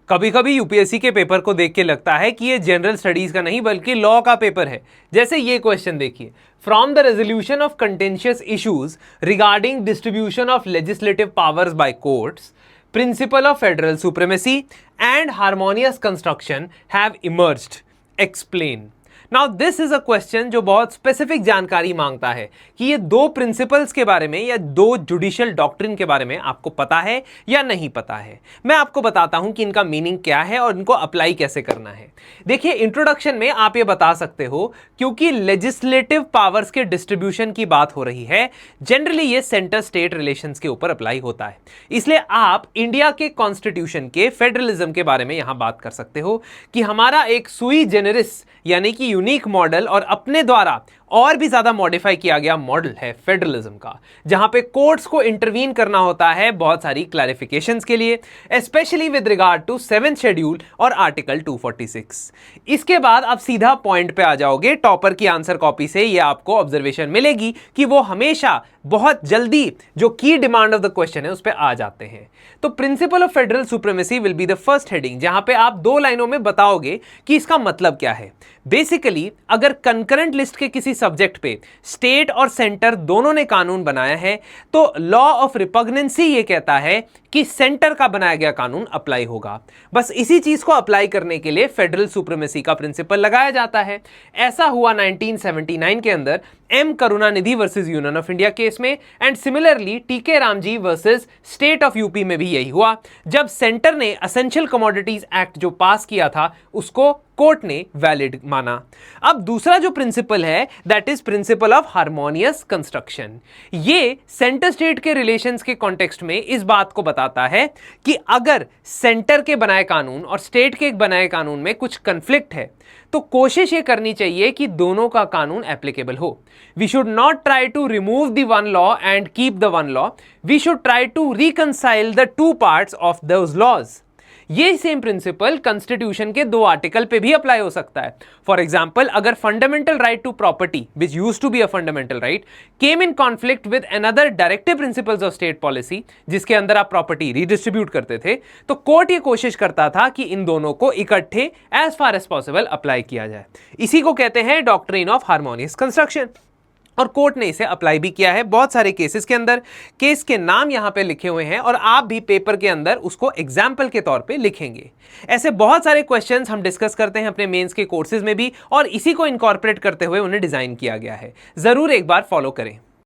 कभी कभी यूपीएससी के पेपर को देख के लगता है कि ये जनरल स्टडीज का नहीं बल्कि लॉ का पेपर है। जैसे ये क्वेश्चन देखिए, from the resolution of contentious issues regarding distribution of legislative powers by courts, principle of federal supremacy and harmonious construction have emerged, explain. Now this is a question जो बहुत specific जानकारी मांगता है कि ये दो प्रिंसिपल्स के बारे में या दो जुडिशियल डॉक्ट्रिन के बारे में आपको पता है या नहीं पता है। मैं आपको बताता हूं कि इनका मीनिंग क्या है और इनको अप्लाई कैसे करना है। देखिए, इंट्रोडक्शन में आप ये बता सकते हो, क्योंकि लेजिस्लेटिव पावर्स के डिस्ट्रीब्यूशन की बात हो रही है, जनरली ये सेंटर स्टेट रिलेशंस के ऊपर अप्लाई होता है। इसलिए आप इंडिया के कॉन्स्टिट्यूशन के फेडरलिज्म के बारे में यहां बात कर सकते हो कि हमारा एक सुई जेनरिस यानी कि यूनिक मॉडल और अपने द्वारा और भी ज्यादा मॉडिफाई किया गया मॉडल है फेडरलिज्म का, जहां पे कोर्ट्स को इंटरवीन करना होता है बहुत सारी क्लैरिफिकेशंस के लिए, specially with regard to 7th schedule और आर्टिकल 246। इसके बाद आप सीधा पॉइंट पे आ जाओगे। टॉपर की आंसर कॉपी से ये आपको ऑब्जर्वेशन मिलेगी कि वो हमेशा बहुत जल्दी जो की डिमांड ऑफ द क्वेश्चन है उस पर आ जाते हैं। तो principal of federal supremacy will be the first heading, जहां पे आप 2 लाइनों में बताओगे कि इसका मतलब क्या है। बेसिकली अगर कंकरेंट लिस्ट के किसी सब्जेक्ट पे स्टेट और सेंटर दोनों ने कानून बनाया है तो लॉ ऑफ रिपग्नेंसी ये कहता है कि सेंटर का बनाया गया कानून अप्लाई होगा। बस इसी चीज को अप्लाई करने के लिए फेडरल सुप्रीमेसी का प्रिंसिपल लगाया जाता है। ऐसा हुआ 1979 के अंदर M Karunanidhi versus union of India case में, and similarly TK Ramji versus state of UP में भी यही हुआ, जब सेंटर ने एसेंशियल कमोडिटीज एक्ट जो पास किया था उसको कोर्ट ने वैलिड माना। अब दूसरा जो प्रिंसिपल है that is principle of harmonious construction. ये सेंटर स्टेट के रिलेशंस के कॉन्टेक्स्ट में इस बात को बताता है कि अगर सेंटर के बनाए कानून और स्टेट के बनाए कानून में कुछ कंफ्लिक्ट है तो कोशिश ये करनी चाहिए कि दोनों का कानून एप्लीकेबल हो। We should not try to remove the one law and keep the one law, we should try to reconcile the 2 parts of those laws. ये सेम प्रिंसिपल कॉन्स्टिट्यूशन के 2 आर्टिकल पे भी अप्लाई हो सकता है। फॉर एग्जांपल, अगर fundamental right to property which used to be a fundamental right came in conflict with another directive principles of state policy, जिसके अंदर आप प्रॉपर्टी रीडिस्ट्रीब्यूट करते थे, तो कोर्ट ये कोशिश करता था कि इन दोनों को इकट्ठे as far as possible apply किया जाए। इसी को कहते हैं डॉक्ट्रिन ऑफ हार्मोनियस कंस्ट्रक्शन, और कोर्ट ने इसे अप्लाई भी किया है बहुत सारे केसेस के अंदर। केस के नाम यहां पे लिखे हुए हैं और आप भी पेपर के अंदर उसको एग्जाम्पल के तौर पे लिखेंगे। ऐसे बहुत सारे क्वेश्चंस हम डिस्कस करते हैं अपने मेंस के कोर्सेज में भी, और इसी को इनकॉर्पोरेट करते हुए उन्हें डिजाइन किया गया है। जरूर एक बार फॉलो करें।